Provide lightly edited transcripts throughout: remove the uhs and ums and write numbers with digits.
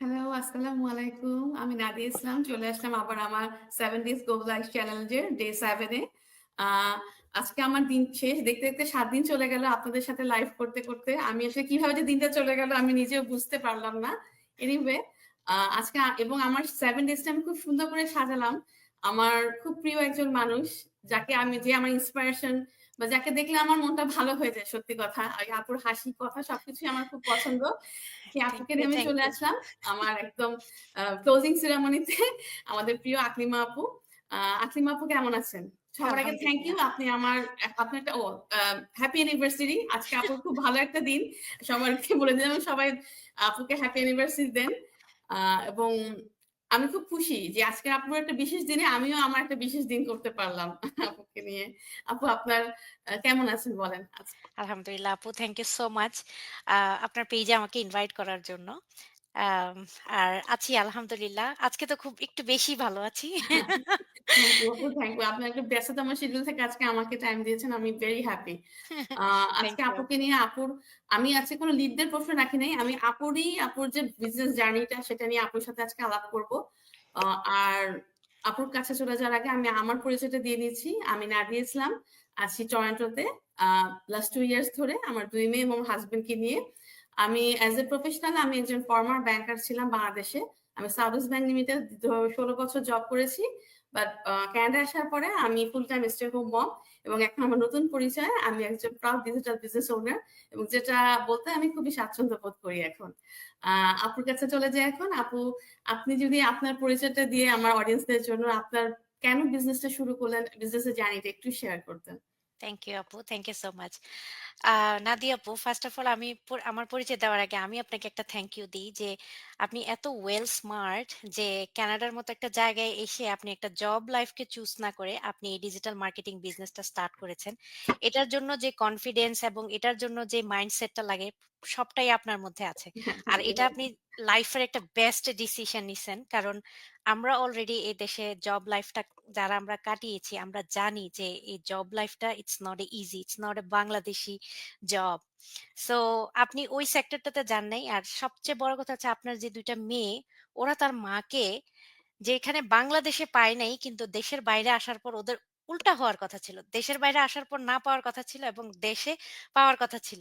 Hello, আসসালামু আলাইকুম। আমি নাদিয়া ইসলাম। চলে আসলাম আবার আমার 7 ডেজ গো লাইফ চ্যালেঞ্জের ডে 7 এ। আ আজকে আমার দিন শেষ। দেখতে, দেখতে ৭ দিন চলে গেল আপনাদের সাথে লাইভ করতে, করতে। আমি আসলে কিভাবে যে দিনটা চলে গেল আমি নিজেও বুঝতে পারলাম না। এনিওয়ে আজকে এবং আমার ৭ ডেজটা আমি খুব সুন্দর করে সাজালাম। আমার খুব প্রিয় একজন মানুষ যে আমার ইন্সপিরেশন বা যাকে দেখলে আমার মনটা ভালো হয়ে যায় সত্যি কথা। আর আপুর হাসি, কথা সবকিছুই আমার খুব পছন্দ। সেই থ্যাংক আপুকে ইউ, নিয়ে আমি থ্যাংক চলে ইউ। আসলাম। আমার একদম ক্লোজিং সেরেমনিতে আমাদের প্রিয় আকলিমা আপু। আকলিমা আপু কেমন আছেন? সবার আগে থ্যাংক ইউ। আলহামদুলিল্লাহ। আপনি একটা আ হ্যাপি অ্যানিভার্সারি। আজকে আপুর খুব ভালো একটা দিন। সবাইকে বলে দিলাম সবাই আপুকে হ্যাপি অ্যানিভার্সারি দেন। আ এবং আমি খুব খুশি যে আজকে আপুর একটা বিশেষ দিনে আমিও আমার একটা বিশেষ দিন করতে পারলাম আপুকে নিয়ে। আপু আপনার কেমন আছেন বলেন? আলহামদুলিল্লাহ আপু, থ্যাংক ইউ সো মাচ। আ আপনার পেইজে আমাকে ইনভাইট করার জন্য। আম আর আছি আলহামদুলিল্লাহ। আজকে তো খুব একটু বেশি ভালো আছি। থ্যাংক ইউ আপু, থ্যাংক ইউ। আপনার একটা ব্যস্ততম শিডিউল থেকে আজকে আমাকে টাইম দিয়েছেন। আমি ভেরি হ্যাপি। আ থ্যাংক আজকে ইউ আপুকে আপু। নিয়ে আমি আজকে কোন লিডদের প্রশ্ন রাখি নাই। আমি আপুর যে বিজনেস জার্নি টা সেটা নিয়ে আপুর সাথে আজকে আলাপ করব। আ আর আপুর কাছে চলে যাওয়ার আগে আমি আমার পরিচয়টা দিয়ে দিচ্ছি। আমি নাদিয়া ইসলাম। আছি টরন্টোতে। আ লাস্ট 2 ইয়ার্স ধরে আমার ২ মেয়ে এবং হাসব্যান্ডকে নিয়ে। আমি অ্যাজ এ প্রফেশনাল আমি একজন ফরমার ব্যাংকার ছিলাম বাংলাদেশে। আমি সাউথ ব্যাংক লিমিটেড ১৬ বছর জব করেছি। বাট কানাডায় আসার পরে আমি ফুল টাইম স্টে হোম মম এবং এখন আমার নতুন পরিচয় আমি একজন প্রাউড ডিজিটাল বিজনেস ওনার এবং যেটা বলতে আমি খুবই স্বাচ্ছন্দ্য বোধ করি এখন। আপুর কাছে চলে যাই এখন। আপু, আপনি যদি আপনার পরিচয়টা দিয়ে আমার অডিয়েন্সদের জন্য আপনার কেন বিজনেসটা শুরু করলেন, বিজনেসের জার্নিটা একটু শেয়ার করতেন। থ্যাংক ইউ আপু। Thank you so much. Uh Nadia আপু, ফার্স্ট অফ অল আমি আমার পরিচয় দেওয়ার আগে আমি আপনাকে একটা থ্যাংক ইউ দেই যে আপনি এত ওয়েল স্মার্ট যে কানাডার মতো একটা জায়গায় এসে আপনি একটা জব লাইফকে চুজ না করে আপনি এই ডিজিটাল মার্কেটিং বিজনেসটা স্টার্ট করেছেন। এটার জন্য যে কনফিডেন্স এবং এটার জন্য যে মাইন্ডসেটটা লাগে সবটাই আপনার মধ্যে আছে। আর থ্যাংক ইউ। এটা আপনি লাইফের একটা বেস্ট ডিসিশন নিছেন। কারণ আমরা অলরেডি এই দেশে জব লাইফটা যারা আমরা কাটিয়েছি আমরা জানি যে এই জব লাইফটা it's not a easy, it's not a Bangladeshi job. So আপনি ওই সেক্টরটাতে যান নাই। আর সবচেয়ে বড় কথা হচ্ছে আপনার যে ২ টা মেয়ে ওরা তার মাকে যেখানে বাংলাদেশে পায় নাই কিন্তু দেশের বাইরে আসার পর ওদের উল্টা হওয়ার কথা ছিল। দেশের বাইরে আসার পর না পাওয়ার কথা ছিল এবং দেশে পাওয়ার কথা ছিল।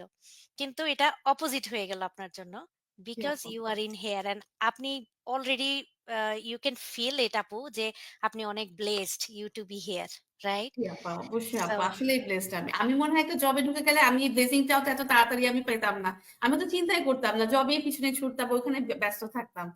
কিন্তু এটা অপোজিট হয়ে গেল আপনার জন্য। জি বিকজ আপু। You are in here and আপনি already you can feel it আপু যে আপনি অনেক blessed you to be here, right? জি আপা, অবশ্যই সো আপা। আসলেই ব্লেসড আমি। আমি মনে হয় একটা জবে ঢুকে গেলে আমি এই ব্লেসিং টাও তো এত তাড়াতাড়ি আমি পেতাম না। আমি তো চিন্তাই করতাম না। জবের পিছনে ছুটতাম, ওখানে ব্যস্ত থাকতাম।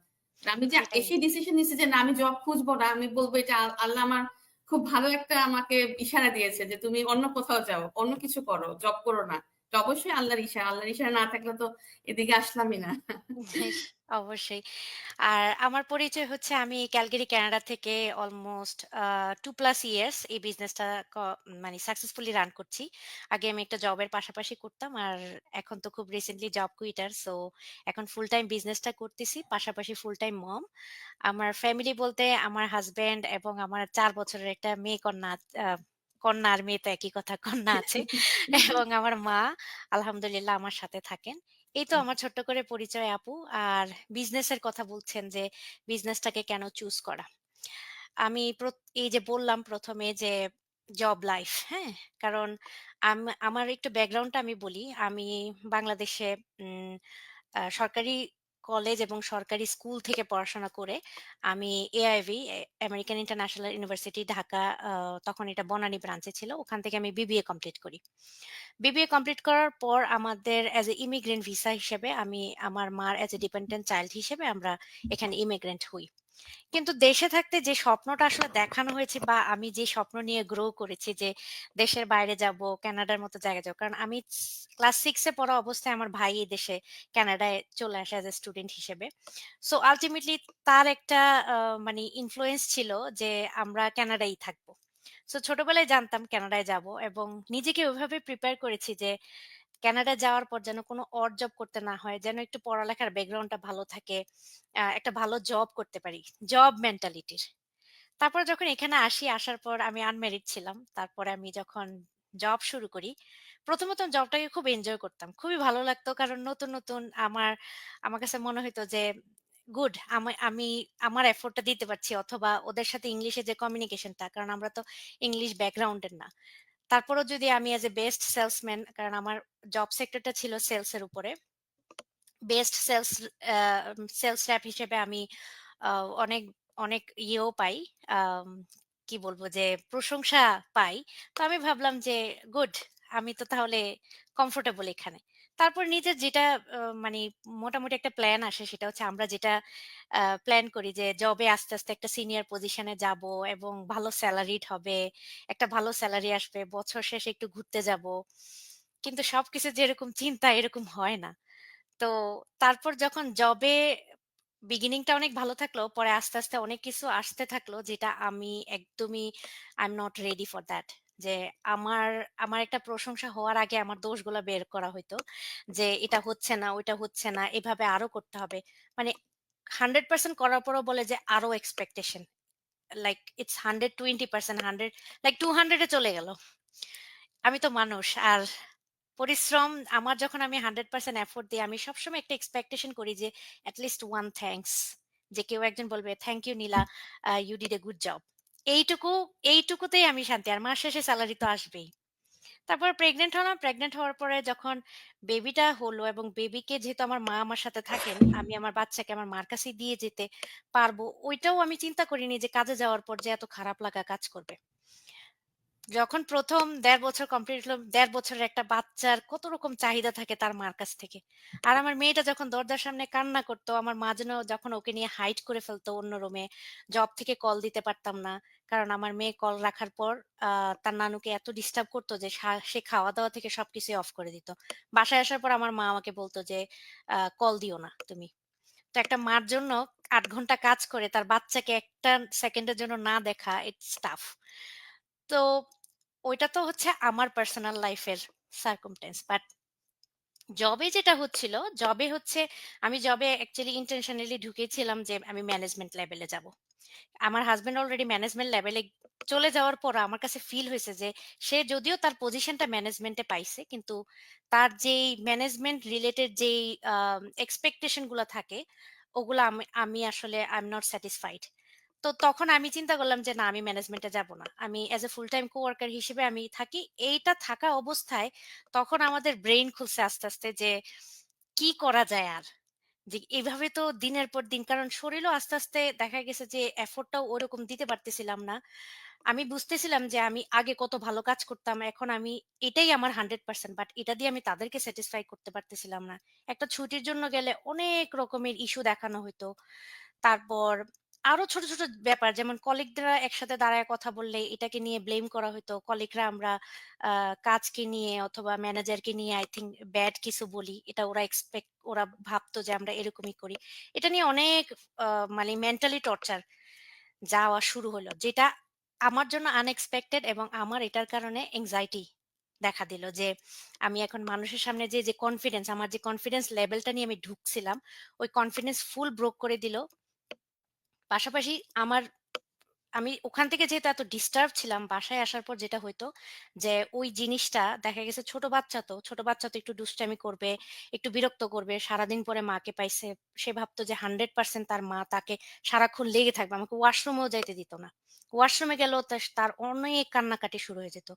আর আমি যে সেটাই। এসে ডিসিশন নিছি যে না আমি জব খুঁজবো না। আমি বলব এটা আল্লাহ আমার খুব ভালো একটা আমাকে ইশারা দিয়েছে যে তুমি অন্য কোথাও যাও। অন্য কিছু করো। জব করো না। তো অবশ্যই আল্লাহর ইশারা। আল্লাহর ইশারা না থাকলে তো এদিকে আসলামই না। বেশ, অবশ্যই। আর আমার পরিচয় হচ্ছে আমি ক্যালগারি কানাডা থেকে অলমোস্ট 2 প্লাস ইয়ার্স এই বিজনেসটা মানে সাকসেসফুলি রান করছি। আগে আমি একটা জবের পাশাপাশি করতাম। আর এখন তো খুব রিসেন্টলি জব কুইটার। সো এখন ফুল টাইম বিজনেসটা করতেছি। পাশাপাশি ফুল টাইম মম। আমার ফ্যামিলি বলতে আমার হাসব্যান্ড এবং আমার ৪ বছরের একটা মেয়ে কন্যা আ কন্যা আর মেয়ে তো একই কথা, কন্যা আছে। এবং আমার মা আলহামদুলিল্লাহ আমার সাথে থাকেন। এই তো আমার ছোট্ট করে পরিচয় আপু। আর বিজনেসের কথা বলছেন যে বিজনেসটাকে কেন চুজ করা? আমি এই যে বললাম ১ম এ যে জব লাইফ, হ্যাঁ? কারণ আমার একটু ব্যাকগ্রাউন্ডটা আমি বলি। আমি বাংলাদেশে উম সরকারি কলেজ এবং সরকারি স্কুল থেকে পড়াশোনা করে আমি এআইভি আমেরিকান ইন্টারন্যাশনাল ইউনিভার্সিটি ঢাকা, তখন এটা বনানী ব্রাঞ্চে ছিল। ওখান থেকে আমি বিবিএ কমপ্লিট করি। বিবিএ কমপ্লিট করার পর আমাদের অ্যাজ এ ইমিগ্রেন্ট ভিসা হিসেবে আমি আমার মার অ্যাজ এ ডিপেন্ডেন্ট চাইল্ড হিসেবে আমরা এখানে ইমিগ্রেন্ট হই। কিন্তু দেশে থাকতে যে স্বপ্নটা আসলে দেখানো হয়েছে বা আমি যে স্বপ্ন নিয়ে গ্রো করেছি যে দেশের বাইরে যাব, কানাডার মতো জায়গায় যাব। কারণ আমি ক্লাস 6 এ পড়া অবস্থায় আমার ভাই এই দেশে কানাডায় চলে আসে এজ এ স্টুডেন্ট হিসেবে। সো আল্টিমেটলি তার একটা মানে ইনফ্লুয়েন্স ছিল যে আমরা কানাডায় থাকবো। সো ছোটবেলায় জানতাম কানাডায় যাব এবং নিজেকে ওইভাবে প্রিপেয়ার করেছি যে কানাডা যাওয়ার পর যেন কোনো অড জব করতে না হয়। যেন একটু পড়ালেখার ব্যাকগ্রাউন্ডটা ভালো থাকে। একটা ভালো জব করতে পারি। জব মেন্টালিটির। তারপরে যখন এখানে আসি, আসার পর আমি আনমেরিড ছিলাম। তারপরে আমি যখন জব শুরু করি, প্রথমত জবটাকে খুব এনজয় করতাম। খুবই ভালো লাগতো কারণ নতুন, নতুন আমার কাছে মনে হইতো যে গুড। আমি আমার এফোর্টটা দিতে পারছি অথবা ওদের সাথে ইংলিশে যে কমিউনিকেশনটা কারণ আমরা তো ইংলিশ ব্যাকগ্রাউন্ডের না। তারপরেও যদি আমি এজ এ বেস্ট সেলসম্যান কারণ আমার জব সেক্টরটা ছিল সেলস এর উপরে। বেস্ট আ সেলস র‍্যাপ হিসেবে আমি আ অনেক, অনেক ইয়েও পাই। আম কি বলব যে প্রশংসা পাই। তো আমি ভাবলাম যে গুড আমি তো তাহলে কমফোর্টেবল এখানে। তারপর নিজের যেটা মানি মোটামুটি একটা প্ল্যান আসে সেটা হচ্ছে আমরা যেটা প্ল্যান করি যে জবে আস্তে, আস্তে একটা সিনিয়র পজিশনে যাবো এবং ভালো সেলারিড হবে। একটা ভালো সেলারি আসবে। বছর শেষে একটু ঘুরতে যাবো। কিন্তু সবকিছু যেরকম চিন্তা এরকম হয় না। তো তারপর যখন জবে বিগিনিংটা অনেক ভালো থাকলো। পরে আস্তে, আস্তে অনেক কিছু আসতে থাকলো যেটা আমি একদমই I am not ready for that. যে আমার, আমার একটা প্রশংসা হওয়ার আগে আমার দোষগুলা বের করা হইতো। যে এটা হচ্ছে না, ওইটা হচ্ছে না, এভাবে আরো করতে হবে। মানে 100% করার পরেও বলে যে আরো এক্সপেকটেশন। লাইক ইটস 120% 100 লাইক 200 এ চলে গেল। আমি তো মানুষ। আর পরিশ্রম আমার যখন আমি 100% এফোর্ট দেই, আমি সবসময় একটা এক্সপেকটেশন করি যে এট লিস্ট ওয়ান থ্যাংকস। যে কেউ একজন বলবে, "thank you Nila, you did a good job." এইটুকু, এইটুকুতেই আমি শান্তি। আর মাস শেষে সেলারি তো আসবেই। তারপর প্রেগন্যান্ট হলাম। প্রেগন্যান্ট হওয়ার পরে যখন বেবিটা হলো এবং বেবিকে যেহেতু আমার মা আমার সাথে থাকেন, আমি আমার বাচ্চাকে আমার মার কাছেই দিয়ে যেতে পারবো। ওইটাও আমি চিন্তা করিনি যে কাজে যাওয়ার পর যে এত খারাপ লাগা কাজ করবে। যখন ১ম ১.৫ বছর কমপ্লিট হলো, ১.৫ বছরের একটা বাচ্চার কত রকম চাহিদা থাকে তার মার কাছ থেকে। আর আমার মেয়েটা যখন দরজার সামনে কান্না করতো, আমার মা যেন যখন ওকে নিয়ে হাইড করে ফেলতো অন্য রুমে। জব থেকে কল দিতে পারতাম না। কারণ আমার মেয়ে কল রাখার পর আ তার নানুকে এত ডিস্টার্ব করতো যে সে খাওয়া-দাওয়া থেকে সবকিছুই অফ করে দিত। বাসায় আসার পর আমার মা আমাকে বলত যে, কল দিও না তুমি।" তো একটা মার জন্য ৮ ঘন্টা কাজ করে তার বাচ্চাকে একটা সেকেন্ডের জন্য না দেখা ইটস টাফ। তো ওইটা তো হচ্ছে আমার পার্সোনাল লাইফ এর সার্কামস্ট্যান্স। বাট জবে যেটা হচ্ছিল, জবে হচ্ছে আমি জবে অ্যাকচুয়ালি ইনটেনশনালি ঢুকেছিলাম যে আমি ম্যানেজমেন্ট লেভেলে যাব। আমার হাসব্যান্ড অলরেডি ম্যানেজমেন্ট লেভেলে চলে যাওয়ার পর আমার কাছে ফিল হয়েছে যে সে যদিও তার পজিশনটা ম্যানেজমেন্টে পাইছে কিন্তু তার যেই ম্যানেজমেন্ট রিলেটেড যেই এক্সপেকটেশন গুলা থাকে ওগুলা আমি আসলে আই এম নট স্যাটিসফাইড। তো তখন আমি চিন্তা করলাম যে না আমি ম্যানেজমেন্টে যাব না। আমি অ্যাজ এ ফুল টাইম কোয়ার্কার হিসেবে আমি থাকি। এইটা থাকা অবস্থায় তখন আমাদের ব্রেইন খুলছে আস্তে, আস্তে যে কি করা যায় আর? যে এভাবে তো দিনের পর দিন কারণ শরীরও আস্তে, আস্তে দেখা গেছে যে এফোর্টটাও ওরকম দিতে পারতেছিলাম না। আমি বুঝতেছিলাম যে আমি আগে কত ভালো কাজ করতাম। এখন আমি এটাই আমার 100% বাট এটা দিয়ে আমি তাদেরকে স্যাটিসফাই করতে পারতেছিলাম না। একটা ছুটির জন্য গেলে অনেক রকমের ইস্যু দেখানো হইতো। তারপর আরো ছোট, ছোট ব্যাপার যেমন কলিগরা একসাথে দাঁড়ায় কথা বললে এটাকে নিয়ে ব্লেম করা হইতো। কলিগরা আমরা আ কাজকে নিয়ে অথবা ম্যানেজারকে নিয়ে আই থিংক ব্যাড কিছু বলি। এটা ওরা ভাবতো যে আমরা এরকমই করি। এটা নিয়ে অনেক আ মানে মেন্টালি টর্চার যাওয়া শুরু হলো। যেটা আমার জন্য আনএক্সপেক্টেড এবং আমার এটার কারণে এনক্সাইটি দেখা দিল যে আমি এখন মানুষের সামনে যে কনফিডেন্স আমার যে কনফিডেন্স লেভেলটা নিয়ে আমি ঢুকছিলাম, ওই কনফিডেন্স ফুল ব্রোক করে দিল। পাশাপাশি আমি ওখান থেকে যেহেতু এত ডিস্টার্ব ছিলাম, বাসায় আসার পর যেটা হইতো যে ওই জিনিসটা দেখা গেছে ছোট বাচ্চা তো একটু দুষ্টামি করবে, একটু বিরক্ত করবে। সারাদিন পরে মাকে পাইছে। সে ভাবতো যে 100% তার মা তাকে সারাক্ষণ লেগে থাকবে। আমাকে ওয়াশরুমেও যাইতে দিত না। ওয়াশরুমে গেলেও তার অনেক কান্নাকাটি শুরু হয়ে যেত।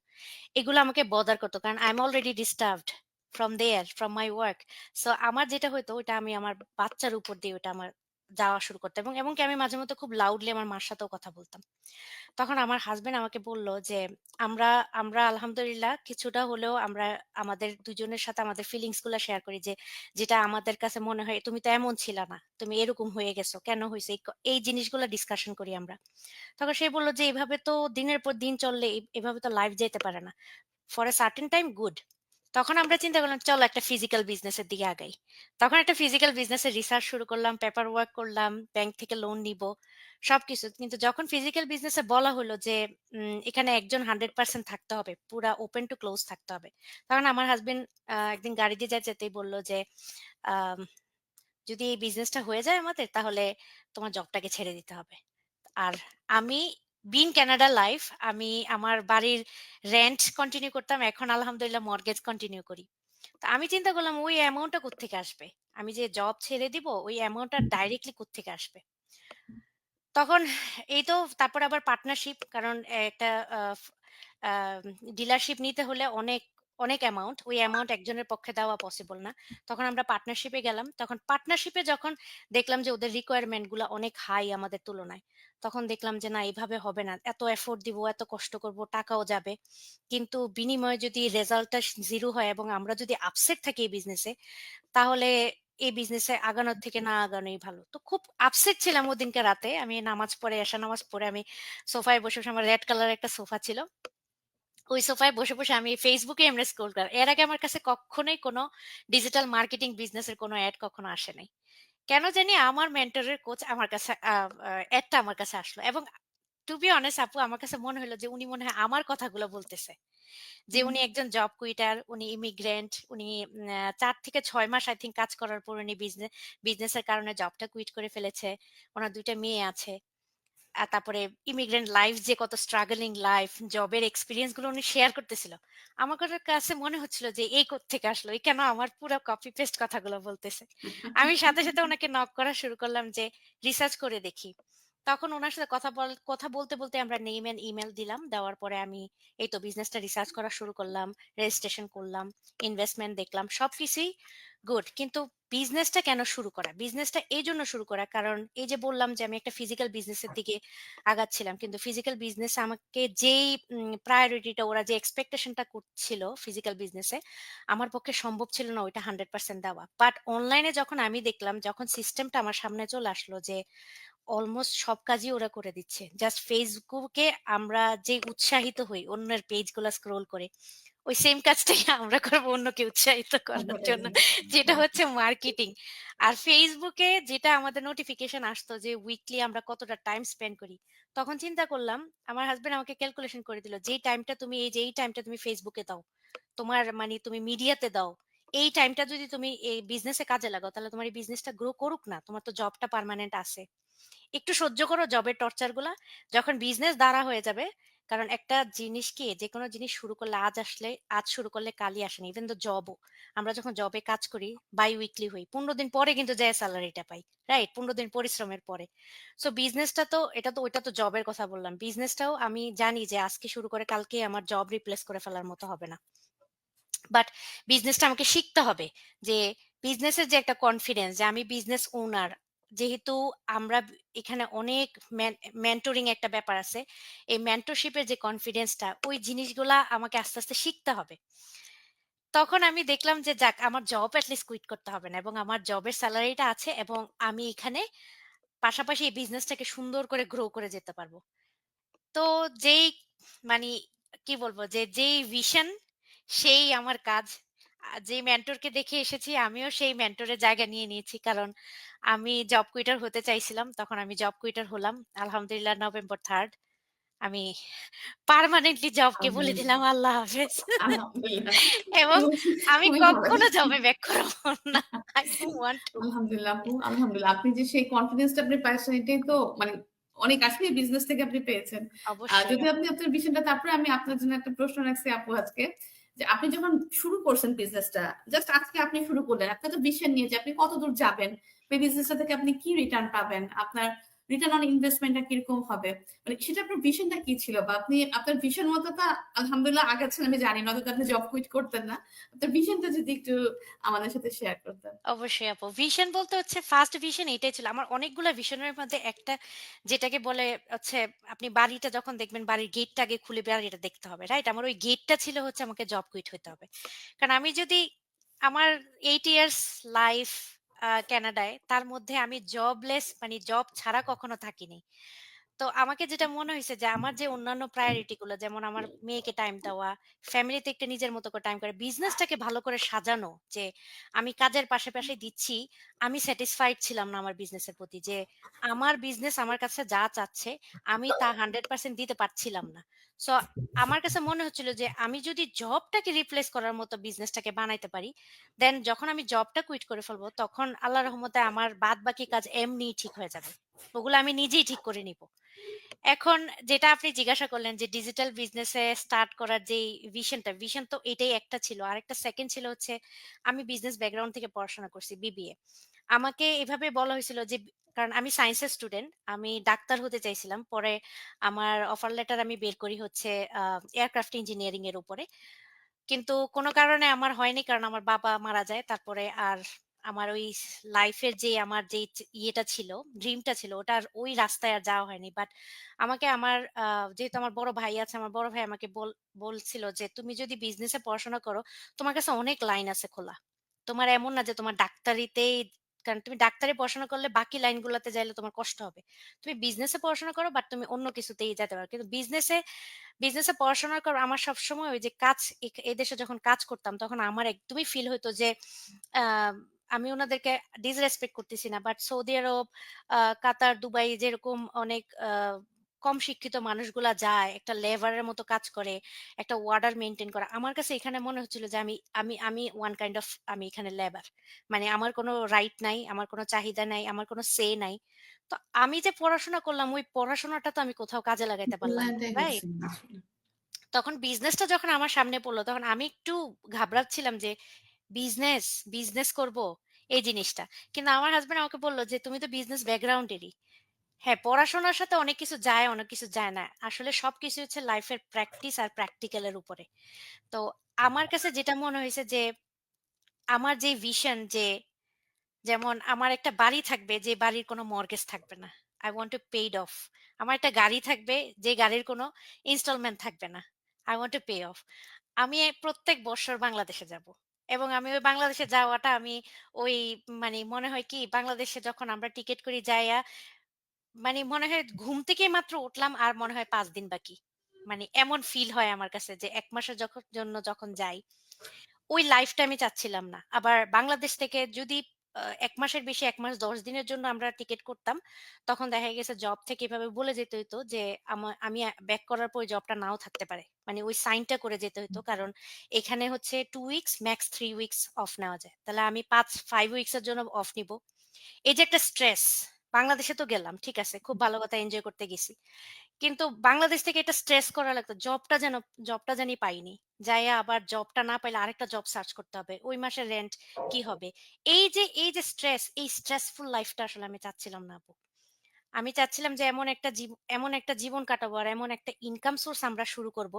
এগুলো আমাকে বদার করত। কারণ I am already disturbed from my work. So আমার যেটা হইতো ওইটা আমি আমার বাচ্চার উপর দিয়ে ওটা আমার যাওয়া শুরু করতাম এবং এমনকি আমি মাঝে মধ্যে খুব লাউডলি আমার মার সাথেও কথা বলতাম। তখন আমার হাসব্যান্ড আমাকে বলল যে, "আমরা আমরা আলহামদুলিল্লাহ কিছুটা হলেও আমরা আমাদের দুজনের সাথে আমাদের ফিলিংস গুলা শেয়ার করি যে, যেটা আমাদের কাছে মনে হয় তুমি তো এমন ছিলা না। তুমি এরকম হয়ে গেছো। কেন হইছে?" এই জিনিসগুলা ডিসকাশন করি আমরা। তখন সে বলল যে, "এভাবে তো দিনের পর দিন চললে এভাবে তো লাইফ যাইতে পারে না। For a certain time good." তখন আমরা চিন্তা করলাম চলো একটা ফিজিক্যাল বিজনেস এর দিকে আগাই। তখন একটা ফিজিক্যাল বিজনেস এর রিসার্চ শুরু করলাম, পেপার ওয়ার্ক করলাম, ব্যাংক থেকে লোন নিবো, সবকিছু। কিন্তু যখন ফিজিক্যাল বিজনেস এ বলা হলো যে এখানে একজন 100% থাকতে হবে। পুরা ওপেন টু ক্লোজ থাকতে হবে। তখন আমার হাসব্যান্ড একদিন গাড়ি দিয়ে যেতেই বলল যে, আম "যদি এই বিজনেসটা হয়ে যায় আমাদের তাহলে তোমার জবটাকে ছেড়ে দিতে হবে।" আর আমি কানাডা লাইফ আমি আমার বাড়ির রেন্ট কন্টিনিউ করতাম। এখন আলহামদুলিল্লাহ মর্টগেজ কন্টিনিউ করি। তো আমি চিন্তা করলাম ওই অ্যামাউন্টটা কোত্থেকে আসবে? আমি যে জব ছেড়ে দিব ওই অ্যামাউন্টটা ডাইরেক্টলি কোত্থেকে আসবে? তখন এই তো তারপরে আবার পার্টনারশিপ কারণ একটা আ ফ আ ডিলারশিপ নিতে হলে অনেক অ্যামাউন্ট। ওই অ্যামাউন্ট একজনের পক্ষে দেওয়া পসিবল না। তখন আমরা পার্টনারশিপে গেলাম। তখন পার্টনারশিপে যখন দেখলাম যে ওদের রিকোয়ারমেন্ট গুলা অনেক হাই আমাদের তুলনায়। তখন দেখলাম যে না এভাবে হবে না। এত এফোর্ট দিব, এত কষ্ট করব, টাকাও যাবে। কিন্তু বিনিময়ে যদি রেজাল্টটা 0 হয় এবং আমরা যদি আপসেট থাকি এই বিজনেসে তাহলে এই বিজনেসে আগানোর থেকে না আগানোই ভালো। তো খুব আপসেট ছিলাম ওদিনকে রাতে। আমি নামাজ পড়ে, এশার নামাজ পড়ে আমি সোফায় বসে আমার রেড কালারের একটা সোফা ছিল। ওই সোফায় বসে আমি Facebook এ এমনি স্ক্রল করা। এর আগে আমার কাছে কখনোই কোনো ডিজিটাল মার্কেটিং বিজনেস এর কোনো এড কখনো আসে নাই। কেন জানি আমার মেন্টরের কোচ আমার কাছে এডটা আমার কাছে আসলো এবং টু বি অনেস্ট আপু আমার কাছে মনে হলো যে উনি মনে হয় আমার কথাগুলো বলতেছে। যে হুম, উনি একজন জব কুইটার, উনি ইমিগ্রেন্ট, উনি ৪ থেকে ৬ মাস আই থিংক কাজ করার পর উনি বিজনেসের কারণে জবটা কুইট করে ফেলেছে। উনার ২ টা মেয়ে আছে। তারপরে ইমিগ্রেন্ট লাইফ যে কত স্ট্রাগলিং লাইফ, জবের এক্সপেরিয়েন্স গুলো উনি শেয়ার করতেছিল। আমার কাছে মনে হচ্ছিল যে এই কোত্থেকে আসলো? এই কেন আমার পুরা কপি পেস্ট কথাগুলো বলতেছে। আমি সাথে উনাকে নক করা শুরু করলাম যে রিসার্চ করে দেখি। তখন উনার সাথে কথা বলতে আমরা নেম অ্যান্ড ইমেইল দিলাম। দেওয়ার পরে আমি এই তো বিজনেসটা রিসার্চ করা শুরু করলাম। রেজিস্ট্রেশন করলাম, ইনভেস্টমেন্ট দেখলাম। সবকিছুই গুড। কিন্তু বিজনেসটা কেন শুরু করা? বিজনেসটা এইজন্য শুরু করা কারণ এই যে বললাম যে আমি একটা ফিজিক্যাল বিজনেসের দিকে আগাচ্ছিলাম। কিন্তু ফিজিক্যাল বিজনেস আমাকে যেই প্রায়োরিটিটা ওরা যে এক্সপেকটেশনটা করছিল ফিজিক্যাল বিজনেসে, আমার পক্ষে সম্ভব ছিল না ওইটা 100% দেওয়া। বাট অনলাইনে যখন আমি দেখলাম, যখন সিস্টেমটা আমার সামনে চলে আসলো যে অলমোস্ট সব কাজই ওরা করে দিচ্ছে। জাস্ট Facebook এ আমরা যে উৎসাহিত হই অন্যের পেজগুলা স্ক্রল করে, ওই সেম কাজটাই আমরা করব অন্যকে উৎসাহিত করার জন্য। যেটা হচ্ছে মার্কেটিং। আর Facebook এ যেটা আমাদের নোটিফিকেশন আসতো যে উইকলি আমরা কতটা টাইম স্পেন্ড করি। তখন চিন্তা করলাম, আমার হাসব্যান্ড আমাকে ক্যালকুলেশন করে দিল। এই টাইমটা তুমি Facebook এ দাও। তোমার মানে তুমি মিডিয়াতে দাও। এই টাইমটা যদি তুমি এই বিজনেসে কাজে লাগাও তাহলে তোমার এই বিজনেসটা গ্রো করুক না। তোমার তো জবটা পার্মানেন্ট আছে। একটু সহ্য করো জবের টর্চার গুলা। যখন বিজনেস দাঁড়া হয়ে যাবে, কারণ একটা জিনিস কি যেকোনো জিনিস শুরু করলে আজ শুরু করলে কালই আসে না। Even though জবও। আমরা যখন জবে কাজ করি বাই উইকলি হই। ১৫ দিন পরে কিন্তু যেয়ে সেলারিটা পাই। রাইট? ১৫ দিন পরিশ্রমের পরে। সো বিজনেসটা তো ওইটা তো জবের কথা বললাম। বিজনেসটাও আমি জানি যে আজকে শুরু করে কালকেই আমার জব রিপ্লেস করে ফেলার মতো হবে না। বাট বিজনেসটা আমাকে শিখতে হবে যে বিজনেসের যে একটা কনফিডেন্স যে আমি বিজনেস ওনার যেহেতু আমরা এখানে অনেক মেন্টরিং একটা ব্যাপার আছে এই মেন্টরশিপের যে কনফিডেন্সটা ওই জিনিসগুলা আমাকে আস্তে আস্তে শিখতে হবে তখন আমি দেখলাম যে যাক আমার জব এটলিস্ট কুইট করতে হবে না এবং আমার জবের স্যালারিটা আছে এবং আমি এখানে পাশাপাশি এই বিজনেসটাকে সুন্দর করে গ্রো করে যেতে পারবো তো যেই মানি কি বলবো যেই ভিশন সেই আমার কাজ। যে মেন্টরকে দেখে এসেছি আমিও সেই মেন্টরের জায়গা নিয়ে নিয়েছি। কারণ আমি জব কুইটার হতে চাইছিলাম। তখন আমি জব কুইটার হলাম। আলহামদুলিল্লাহ নভেম্বর 3 আমি পার্মানেন্টলি জবকে বলে আলহামদুলিল্লাহ। দিলাম আল্লাহ হাফেজ। আলহামদুলিল্লাহ। এবং আমি খুবই ভালো কখনো লাগছে। জবে ব্যাক করব না। I don't want to। আলহামদুলিল্লাহ আপু, আলহামদুলিল্লাহ। আপনি যে সেই কনফিডেন্সটা আপনি পাইছেন এটাই তো মানে অনেক আসলেই বিজনেস থেকে আপনি পেয়েছেন। অবশ্যই যদি আপু। আপনি আপনার ভিশনটা তারপরে আমি আপনার জন্য একটা প্রশ্ন রাখছি আপু আজকে। যে আপনি যখন শুরু করছেন বিজনেসটা, জাস্ট আজকে আপনি শুরু করলেন। আপনার তো ভিশন নিয়ে যে আপনি কতদূর যাবেন, এই বিজনেসটা থেকে আপনি কি রিটার্ন পাবেন, আপনার রিটার্ন অন ইনভেস্টমেন্ট টা কিরকম হবে? মানে সেটা আপনার ভিশনটা কি ছিল? বা আপনি আপনার ভিশন মতো তো আলহামদুলিল্লাহ আগাচ্ছেন আমি জানি। নয়তো তো আপনি জব কুইট করতেন না। আপনার ভিশনটা যদি একটু আমাদের সাথে শেয়ার করতেন। অবশ্যই আপু। ভিশন বলতে হচ্ছে ফার্স্ট ভিশন এটাই ছিল। আমার অনেকগুলা ভিশনের মধ্যে একটা যেটাকে বলে হচ্ছে আপনি বাড়িটা যখন দেখবেন বাড়ির গেটটা আগে খুলে বাড়িটা দেখতে হবে। রাইট? আমার ওই গেটটা ছিল হচ্ছে আমাকে জব কুইট হইতে হবে। কারণ আমি যদি আমার 8 ইয়ার্স লাইফ কানাডায় তার মধ্যে আমি জবলেস মানে জব ছাড়া কখনো থাকিনি। তো আমাকে যেটা মনে হইছে যে আমার যে অন্যান্য প্রায়োরিটি গুলো যেমন আমার মেয়েকে টাইম দেওয়া, ফ্যামিলিতে একটা নিজের মতো করে টাইম করে বিজনেসটাকে ভালো করে সাজানো যে আমি কাজের পাশে দিচ্ছি। আমি স্যাটিসফাইড ছিলাম না আমার বিজনেসের প্রতি যে আমার বিজনেস আমার কাছে যা চাচ্ছে আমি তা 100% দিতে পারছিলাম না। সো আমার কাছে মনে হচ্ছিল যে আমি যদি জবটাকে রিপ্লেস করার মতো বিজনেসটাকে বানাইতে পারি, দেন যখন আমি জবটা কুইট করে ফেলবো তখন আল্লাহর রহমতে আমার বাদবাকি কাজ এমনিই ঠিক হয়ে যাবে। ওগুলো আমি নিজেই ঠিক করে নিব। এখন যেটা আপনি জিজ্ঞাসা করলেন যে ডিজিটাল বিজনেসে স্টার্ট করার যেই ভিশন তো এটাই একটা ছিল। আরেকটা সেকেন্ড ছিল হচ্ছে আমি বিজনেস ব্যাকগ্রাউন্ড থেকে পড়াশোনা করছি বিবিএ। আমাকে এভাবে বলা হয়েছিল যে কারণ আমি সায়েন্সের স্টুডেন্ট, আমি ডাক্তার হতে চাইছিলাম। পরে আমার অফার লেটার আমি বের করি হচ্ছে এয়ারক্রাফট ইঞ্জিনিয়ারিং এর উপরে। কিন্তু কোন কারণে আমার হয়নি। কারণ আমার বাবা মারা যায়। তারপরে আর আমার ওই লাইফের যে আমার যেই ইয়েটা ছিল, ড্রিমটা ছিল ওটার ওই রাস্তায় আর যাওয়া হয়নি। বাট আমাকে আমার যেহেতু আমার বড় ভাই আছে, আমার বড় ভাই আমাকে বলছিল যে, "তুমি যদি বিজনেসে পড়াশোনা করো, তোমার কাছে অনেক লাইন আছে খোলা। তোমার এমন না যে তোমার ডাক্তারিতেই কারণ তুমি ডাক্তারি পড়াশোনা করলে বাকি লাইনগুলাতে যাইলে তোমার কষ্ট হবে। তুমি বিজনেসে পড়াশোনা করো বাট তুমি অন্য কিছুতেই যেতে পারো। কিন্তু বিজনেসে পড়াশোনা করা আমার সবসময় ওই যে কাজ এদেশে যখন কাজ করতাম তখন আমার একদমই ফিল হইতো যে আ আমি উনাদেরকে ডিসরেসপেক্ট করতেছি না। But Saudi Arab, Qatar, Dubai যেরকম অনেক কম শিক্ষিত মানুষগুলা যায়, একটা লেবারের মতো কাজ করে, একটা অর্ডার মেইনটেইন করে। আমার কাছে এখানে মনে হচ্ছিল যে আমি আমি আমি ওয়ান কাইন্ড অফ আমি এখানে লেবার। মানে আমার কোনো রাইট নাই, আমার কোনো চাহিদা নাই, আমার কোনো সে নাই। তো আমি যে পড়াশোনা করলাম ওই পড়াশোনাটা তো আমি কোথাও কাজে লাগাইতে পারলাম না। মূল্যায়নটাই হচ্ছে রাইট? না আসলে। তখন বিজনেসটা যখন আমার সামনে পড়ল, তখন আমি একটু ঘাবড়াচ্ছিলাম যে বিজনেস, বিজনেস করব এই জিনিসটা। কিন্তু আমার হাসব্যান্ড আমাকে বলল যে, "তুমি তো বিজনেস ব্যাকগ্রাউন্ডেরই।" হ্যাঁ, পড়াশোনার সাথে অনেক কিছু যায়, অনেক কিছু যায় না। আসলে সবকিছু হচ্ছে লাইফের প্র্যাকটিস আর প্র্যাকটিক্যাল এর উপরে। তো আমার কাছে যেটা মনে হইছে যে, আমার যে ভিশন যে যেমন আমার একটা বাড়ি থাকবে যে বাড়ির কোনো মর্টগেজ থাকবে না। I want to paid off. আমার একটা গাড়ি থাকবে যে গাড়ির কোনো ইনস্টলমেন্ট থাকবে না। I want to pay off. আমি প্রত্যেক বৎসর বাংলাদেশে যাব। এবং আমি ওই বাংলাদেশে যাওয়াটা আমি ওই মানে মনে হয় কি বাংলাদেশে যখন আমরা টিকেট করি যাইয়া মানে মনে হয় ঘুম থেকেই মাত্র উঠলাম আর মনে হয় ৫ দিন বাকি। মানে এমন ফিল হয় আমার কাছে যে ১ মাসের জন্য যখন যাই ওই লাইফটা আমি চাচ্ছিলাম না। আবার বাংলাদেশ থেকে যদি ১ মাসের বেশি ১ মাস ১০ দিনের জন্য আমরা টিকেট করতাম, তখন দেখা গেছে জব থেকে এভাবে বলে যেতে হইতো যে আমি ব্যাক করার পর ওই জবটা নাও থাকতে পারে। মানে ওই সাইনটা করে যেতে হইতো। কারণ এখানে হচ্ছে 2 উইকস ম্যাক্স 3 উইকস অফ নেওয়া যায়। তাহলে আমি ৫ উইকস এর জন্য অফ নিবো। এই যে একটা স্ট্রেস, বাংলাদেশে তো গেলাম। ঠিক আছে। খুব ভালো কথা এনজয় করতে গেছি। কিন্তু বাংলাদেশ থেকে এটা স্ট্রেস করা লাগতো। জবটা জানি পাইনি। যাইয়া আবার জবটা না পাইলে আরেকটা জব সার্চ করতে হবে। ওই মাসের রেন্ট কি হবে? এই যে স্ট্রেস, এই স্ট্রেসফুল লাইফটা আসলে আমি চাচ্ছিলাম না আপু। আমি চাচ্ছিলাম যে এমন একটা জীবন কাটাবো আর এমন একটা ইনকাম সোর্স আমরা শুরু করব,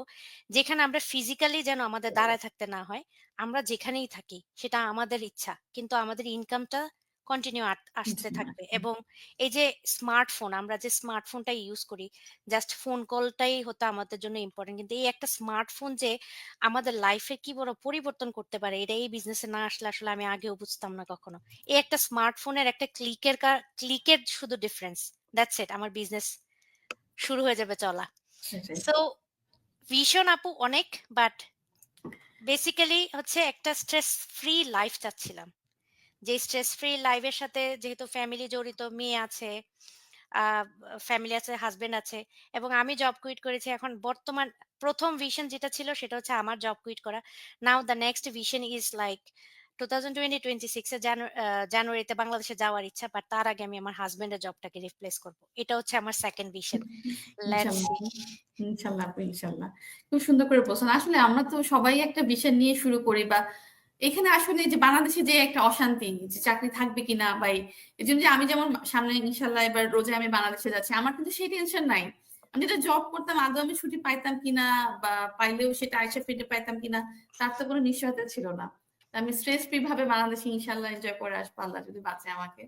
যেখানে আমরা ফিজিক্যালি যেন আমাদের দাঁড়ায় থাকতে না হয়। আমরা যেখানেই থাকি সেটা আমাদের ইচ্ছা। কিন্তু আমাদের ইনকামটা কন্টিনিউ আসতে জি, থাকবে আসলে। এবং এই যে স্মার্টফোন আমরা যে স্মার্টফোনটা ইউজ করি, জাস্ট ফোন কলটাই হতো আমাদের জন্য ইম্পোর্টেন্ট। কিন্তু এই একটা স্মার্টফোন যে আমাদের লাইফে কি বড় পরিবর্তন করতে পারে এটা এই বিজনেসে না আসলে আসলে আমি আগেও বুঝতাম না কখনো। এই একটা স্মার্টফোনের একটা ক্লিকের শুধু ডিফারেন্স। দ্যাটস ইট আমার বিজনেস শুরু হয়ে যাবে চলা। সেটাই। সো ভিশন আপু অনেক বাট বেসিক্যালি হচ্ছে একটা স্ট্রেস ফ্রি লাইফ চাচ্ছিলাম। যে স্ট্রেস ফ্রি লাইফ এর সাথে যেহেতু ফ্যামিলি জড়িত, মেয়ে আছে, আ ফ্যামিলি আছে, হাসব্যান্ড আছে এবং আমি জব কুইট করেছি। এখন বর্তমান ১ম ভিশন যেটা ছিল সেটা হচ্ছে আমার জব কুইট করা। Now the next vision is like 2026 এ জানুয়ারিতে বাংলাদেশে যাওয়ার ইচ্ছা। বাট তার আগে আমি আমার হাসব্যান্ডের জবটাকে রিপ্লেস করব। এটা হচ্ছে আমার 2nd ভিশন। লেটস ইনশাআল্লাহ সি। আপু। ইনশাআল্লাহ আপু, ইনশাআল্লাহ। খুব সুন্দর করে বলছেন। আসলে আমরা তো সবাই একটা বিষয় নিয়ে শুরু করি বা এখানে আসলে যে বাংলাদেশে যে একটা অশান্তি যে চাকরি থাকবে কিনা বা এজন্য যে আমি যেমন সামনে ইনশাআল্লাহ এবার রোজায় আমি বাংলাদেশে যাচ্ছি। আমার কিন্তু সেই টেনশন নাই। আমি যেটা জব করতাম আদৌ আমি ছুটি পাইতাম কিনা বা পাইলেও সেটা আইসা ফিরে পাইতাম কিনা তার তো কোনো নিশ্চয়তা ছিল না। তো আমি স্ট্রেস ফ্রি ভাবে বাংলাদেশে ইনশাআল্লাহ এনজয় করে আসবো আল্লাহ যদি বাঁচায় আমাকে।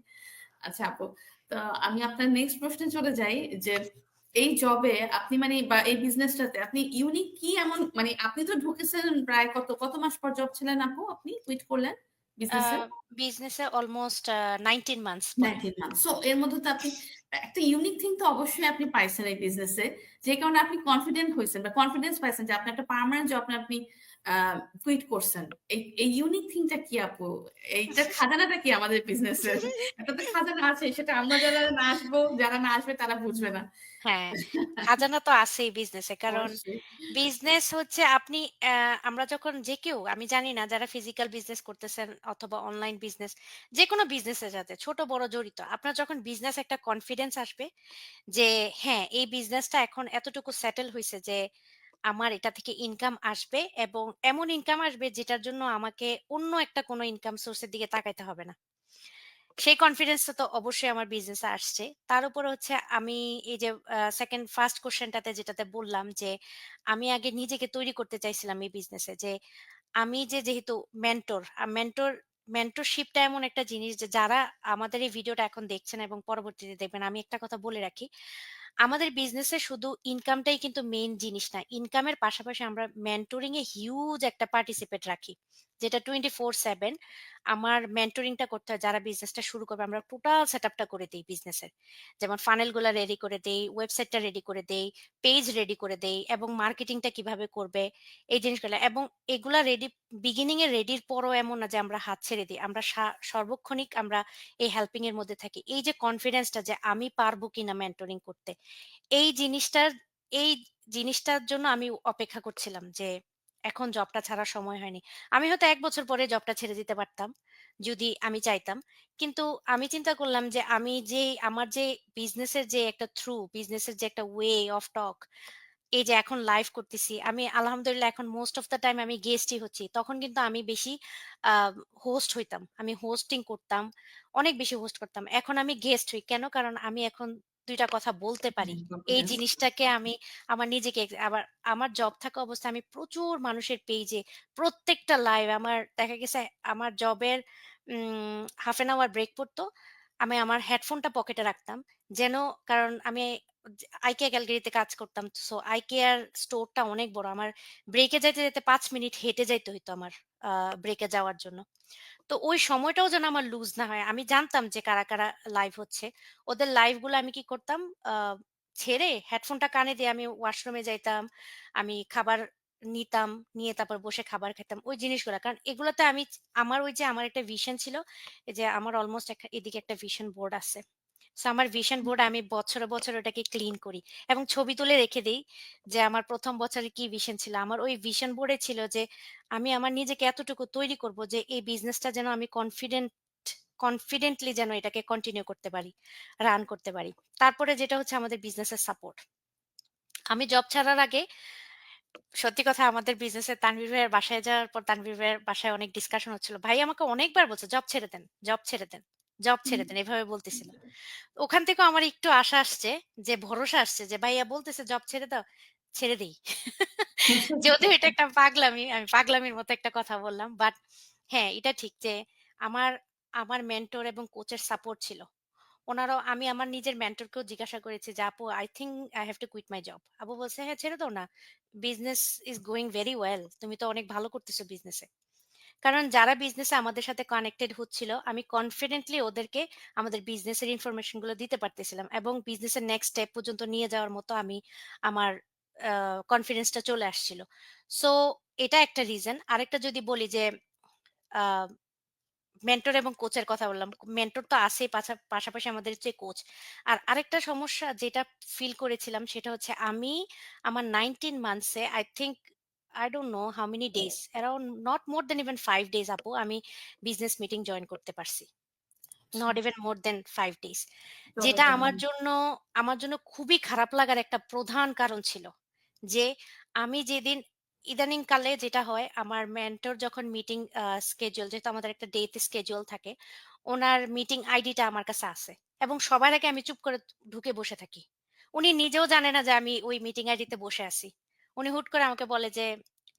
আচ্ছা আপু। তো আমি আপনার নেক্সট প্রশ্নে চলে যাই যে এই জবে আপনি মানে বা এই বিজনেসটাতে আপনি ইউনিক কি এমন মানে আপনি তো ঢুকেছেন প্রায় কত মাস পর জব ছিলেন আপু আপনি কুইট করলেন আ বিজনেসে? বিজনেসে অলমোস্ট 19 মান্থস পরে। 19 মান্থ। সো এর মধ্যে তো আপনি একটা ইউনিক থিং তো অবশ্যই আপনি পাইছেন এই বিজনেসে। যে কারণে আপনি কনফিডেন্ট হইছেন বা কনফিডেন্স পাইছেন যে আপনি একটা পার্মানেন্ট জব আপনি আ কুইট করছেন। এই ইউনিক থিংটা কি আপু? এইটার খাজানাটা কি আমাদের বিজনেসের? একটা তো খাজানা আছে সেটা আমরা যারা না আসবো, যারা না আসবে তারা বুঝবে না। হ্যাঁ, খাজানা তো আছেই বিজনেসে। কারণ অবশ্যই। বিজনেস হচ্ছে আপনি আমরা যখন যে কেউ আমি জানি না যারা ফিজিক্যাল বিজনেস করতেছেন অথবা অনলাইন বিজনেস, যেকোনো বিজনেসের সাথে ছোট বড় জড়িত। আপনার যখন বিজনেস একটা কনফিডেন্স আসবে যে হ্যাঁ, এই বিজনেসটা এখন এতটুকু সেটেল হইছে যে আমার এটা থেকে ইনকাম আসবে এবং এমন ইনকাম আসবে যেটার জন্য আমাকে অন্য একটা কোনো ইনকাম সোর্স এর দিকে তাকাইতে হবে না। সেই কনফিডেন্সটা তো অবশ্যই আমার বিজনেসে আসছে। তার উপরে হচ্ছে আমি এই যে ফার্স্ট কোয়েশ্চেনটাতে যেটাতে বললাম যে, আমি আগে নিজেকে তৈরি করতে চাইছিলাম এই বিজনেসে যে, আমি যেহেতু মেন্টরশিপটা এমন একটা জিনিস যে যারা আমাদের এই ভিডিওটা এখন দেখছেন এবং পরবর্তীতে দেখবেন, আমি একটা কথা বলে রাখি। আমাদের বিজনেসে শুধু ইনকামটাই কিন্তু মেইন জিনিস না। ইনকামের পাশাপাশি আমরা মেন্টরিং এ হিউজ একটা পার্টিসিপেট রাখি। যেটা 24/7 আমার মেন্টরিংটা করতে হয় যারা বিজনেসটা শুরু করবে। আমরা টোটাল সেটআপটা করে দেই বিজনেসের। যেমন ফানেল গুলা রেডি করে দেই, ওয়েবসাইটটা রেডি করে দেই, পেজ রেডি করে দেই এবং মার্কেটিংটা কিভাবে করবে এই জিনিসগুলা এবং এগুলা বিগিনিং এ রেডির পরও এমন না যে আমরা হাত ছেড়ে দিই। আমরা সর্বক্ষণিক আমরা এই হেল্পিং এর মধ্যে থাকি। এই যে কনফিডেন্সটা যে আমি পারবো কিনা মেন্টরিং করতে। এই জিনিসটার এই জিনিসটার জন্য আমি অপেক্ষা করছিলাম যে এখন জবটা ছাড়ার সময় হয়নি। আমি হয়তো ১ বছর পরে জবটা ছেড়ে দিতে পারতাম, যদি আমি চাইতাম। কিন্তু আমি চিন্তা করলাম যে আমি আমার যে বিজনেসের যে একটা বিজনেসের যে একটা ওয়ে অফ টক, এই যে এখন লাইভ করতেছি, আমি আলহামদুলিল্লাহ এখন মোস্ট অফ দ্যা টাইম আমি গেস্টই হচ্ছি। তখন কিন্তু আমি বেশি আ হোস্ট হইতাম। আমি হোস্টিং করতাম। অনেক বেশি হোস্ট করতাম। এখন আমি গেস্ট হই। কেন? কারণ আমি এখন ২ টা কথা বলতে পারি। হ্যাঁ, এই কনফিডেন্স। জিনিসটাকে আমি আমার নিজেকে আবার আমার জব থাকা অবস্থায় আমি প্রচুর মানুষের পেইজে প্রত্যেকটা লাইভ আমার দেখা গেছে আমার জবের হাফ অ্যান আওয়ার ব্রেক পড়তো। আমি আমার হেডফোনটা পকেটে রাখতাম। যেন কারণ আমি IKEA ক্যালগারিতে কাজ করতাম। সো IKEA স্টোরটা অনেক বড়। আমার ব্রেকে যাইতে ৫ মিনিট হেঁটে যাইতে হইতো আমার আ ব্রেকে যাওয়ার জন্য। তো ওই সময়টাও যেন আমার লুজ না হয়। আমি জানতাম যে কারা লাইভ হচ্ছে। ওদের লাইভ গুলো আমি কি করতাম আ ছেড়ে হেডফোনটা কানে দিয়ে আমি ওয়াশরুমে যাইতাম। আমি খাবার নিতাম, নিয়ে তারপর বসে খাবার খেতাম। ওই জিনিসগুলা। কারণ এগুলাতে আমার একটা ভিশন ছিল যে আমার অলমোস্ট এদিকে একটা ভিশন বোর্ড আছে। সো আমার ভিশন বোর্ড আমি বছরে ওটাকে ক্লিন করি এবং ছবি তুলে রেখে দেই যে আমার ১ম বছরে কি ভিশন ছিল। আমার ওই ভিশন বোর্ডে ছিল যে আমি আমার নিজেকে এতটুকু তৈরি করব যে এই বিজনেসটা যেন আমি কনফিডেন্টলি যেন এটাকে কন্টিনিউ করতে পারি, রান করতে পারি। তারপরে যেটা হচ্ছে আমাদের বিজনেসের সাপোর্ট। আমি জব ছাড়ার আগে সত্যি কথা আমাদের বিজনেসে তানভীর ভাইয়ের বাসায় যাওয়ার পর তানভীর ভাইয়ের বাসায় অনেক ডিসকাশন হচ্ছিল। ভাই আমাকে অনেকবার বলছে, "জব ছেড়ে দেন, জব ছেড়ে দেন, জব ছেড়ে দেন।" এভাবে বলতেছিল। ওখান থেকেও আমার একটু আশা আসছে যে ভরসা আসছে যে ভাইয়া বলতেছে জব ছেড়ে দাও, ছেড়ে দেই। যদিও এটা একটা পাগলামি, আমি পাগলামির মতো একটা কথা বললাম। বাট হ্যাঁ, এটা ঠিক যে আমার আমার মেন্টর এবং কোচের সাপোর্ট ছিল। আমি আমার নিজের মেন্টরকেও জিজ্ঞাসা করেছি যে, "আপু I think I have to quit my job." আপু বলছে, "হ্যাঁ, ছেড়ে দাও না। Business is going very well. তুমি তো অনেক ভালো করতেছো বিজনেসে।" কারণ যারা বিজনেসে আমাদের সাথে কানেক্টেড হচ্ছিল, আমি কনফিডেন্টলি ওদেরকে আমাদের বিজনেসের ইনফরমেশন গুলো দিতে পারতেছিলাম এবং বিজনেসের নেক্সট স্টেপ পর্যন্ত নিয়ে যাওয়ার মতো আমার কনফিডেন্সটা চলে আসছিল। সো এটা একটা রিজন। আরেকটা যদি বলি যে আ মেন্টর এবং কোচের কথা বললাম। মেন্টর তো আছেই পাশাপাশি আমাদের যে কোচ। আর আরেকটা সমস্যা যেটা ফিল করেছিলাম সেটা হচ্ছে আমি আমার 19 months A I think I don't know how many days around not more than even 5 days আপু আমি বিজনেস মিটিং জয়েন করতে পারছি। আচ্ছা, Not even more than 5 days যেটা চমৎকার। আমার জন্য খুবই খারাপ লাগার একটা প্রধান কারণ ছিল। যে আমি যেদিন ইদানিং কালে যেটা হয় আমার মেন্টর যখন মিটিং যেহেতু আমাদের একটা ডেতে স্কেডিউল থাকে, উনার মিটিং আইডিটা আমার কাছে আছে। এবং সবার আগে আমি চুপ করে ঢুকে বসে থাকি। উনি নিজেও জানে না যে আমি ওই মিটিং আইডিতে বসে আছি। উনি হুট করে আমাকে বলে যে,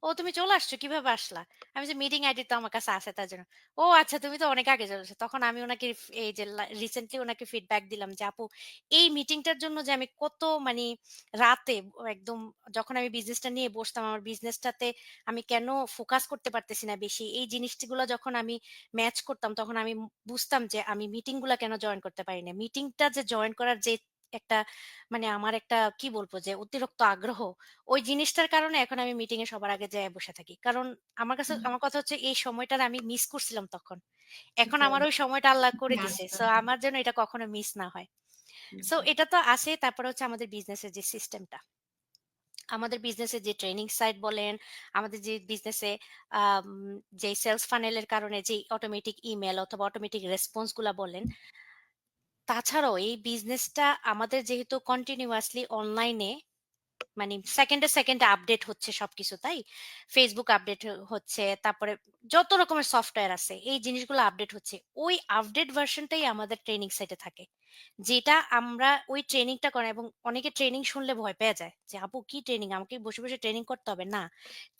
"ও তুমি চলে আসছো, কিভাবে আসলা?" আমি যে মিটিং আইডি তো আমার কাছে আছে তার জন্য। ও আচ্ছা তুমি তো অনেক আগে চলেছো। তখন আমি উনাকে এই যে রিসেন্টলি উনাকে ফিডব্যাক দিলাম যে, "আপু এই মিটিংটার জন্য যে আমি কত মানি রাতে একদম যখন আমি বিজনেসটা নিয়ে বসতাম, আমার বিজনেসটাতে আমি কেন ফোকাস করতে পারতেছি না বেশি। এই জিনিসগুলো যখন আমি ম্যাচ করতাম তখন আমি বুঝতাম যে আমি মিটিং গুলা কেন জয়েন করতে পারি না। মিটিংটা যে জয়েন করার যে একটা মানে আমার একটা কি বলবো যে অতিরিক্ত আগ্রহ, ওই জিনিসটার কারণে এখন আমি মিটিং এ সবার আগে যেয়ে বসে থাকি। কারণ আমার কাছে হুম, আমার কথা হচ্ছে এই সময়টার আমি মিস করছিলাম তখন। এখন সেটাই। আমার ওই সময়টা আল্লাহ করে উঠে দিছে। আসতে সো হবে। আমার যেন এটা কখনো মিস না হয়। সো জি। এটা তো আছেই। তারপরে হচ্ছে আমাদের বিজনেসের যে সিস্টেমটা। আমাদের বিজনেসে যে ট্রেনিং সাইট বলেন, আমাদের যে বিজনেসে আম যে সেলস ফানেল এর কারণে যে অটোমেটিক ইমেইল অথবা অটোমেটিক রেসপন্স গুলা বলেন, তাছাড়াও এই বিজনেসটা আমাদের যেহেতু কন্টিনিউয়াসলি অনলাইনে মানে সেকেন্ডে আপডেট হচ্ছে সবকিছু, তাই? Facebook আপডেট হচ্ছে, তারপরে যত রকমের সফটওয়্যার আছে, এই জিনিসগুলো আপডেট হচ্ছে। ওই আপডেট ভার্শনটাই আমাদের ট্রেনিং সাইটে থাকে। যেটা আমরা ওই ট্রেনিংটা করা এবং অনেকে ট্রেনিং শুনলে ভয় পেয়ে যায়। যে, "আপু কি ট্রেনিং? আমাকে বসে ট্রেনিং করতে হবে?" না।